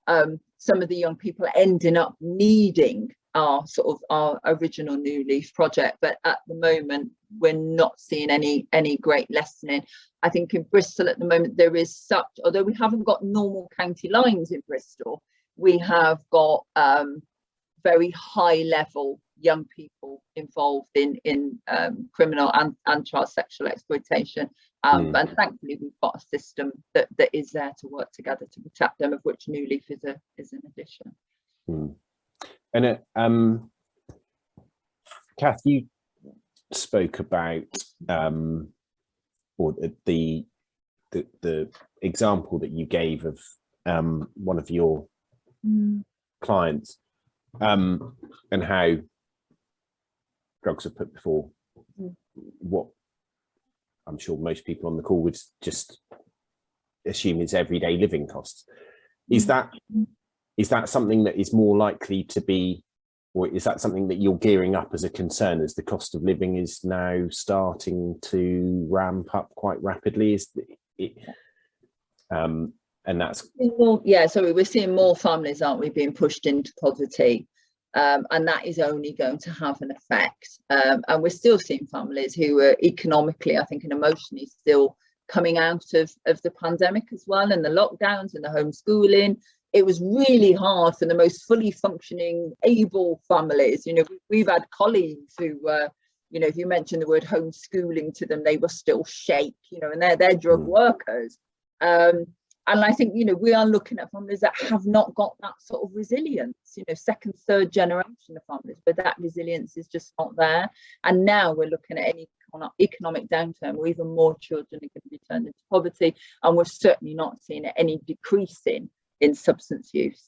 S2: some of the young people ending up needing our original New Leaf project. But at the moment we're not seeing any great lessening. I think in Bristol at the moment there is such, although we haven't got normal county lines in Bristol, we have got very high level young people involved in criminal and child sexual exploitation, and thankfully we've got a system that is there to work together to protect them, of which New Leaf is an addition.
S1: And Kath, you spoke about or the example that you gave of one of your clients, and how drugs are put before what I'm sure most people on the call would just assume is everyday living costs. Is that something that is more likely to be, or is that something that you're gearing up as a concern as the cost of living is now starting to ramp up quite rapidly? And that's
S2: so we're seeing more families, aren't we, being pushed into poverty, and that is only going to have an effect, and we're still seeing families who are economically, I think, and emotionally still coming out of the pandemic as well, and the lockdowns and the homeschooling. It was really hard for the most fully functioning able families. We've had colleagues who if you mention the word homeschooling to them, they will still shake, and they're drug workers. And I think, we are looking at families that have not got that sort of resilience, second, third generation of families, but that resilience is just not there. And now we're looking at any economic downturn where even more children are going to be turned into poverty. And we're certainly not seeing any decreasing in substance use.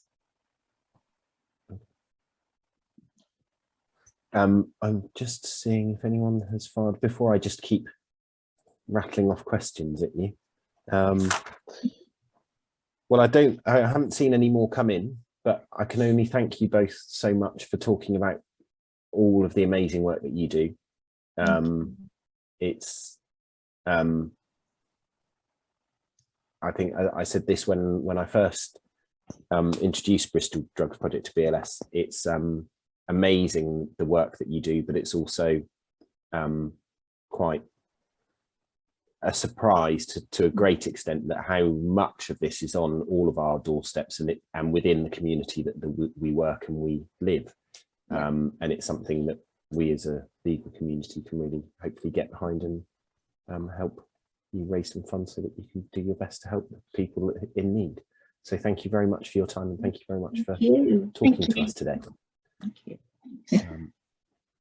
S1: I'm just seeing if anyone has fired before I just keep rattling off questions at you. Well, I haven't seen any more come in, but I can only thank you both so much for talking about all of the amazing work that you do. It's I think I said this when I first introduced Bristol Drugs Project to BLS. It's amazing the work that you do, but it's also quite a surprise to a great extent that how much of this is on all of our doorsteps and within the community that we work and we live. And it's something that we as a legal community can really hopefully get behind and help you raise some funds so that you can do your best to help people in need. So thank you very much for your time, and thank you very much for talking to us today.
S2: Thank you.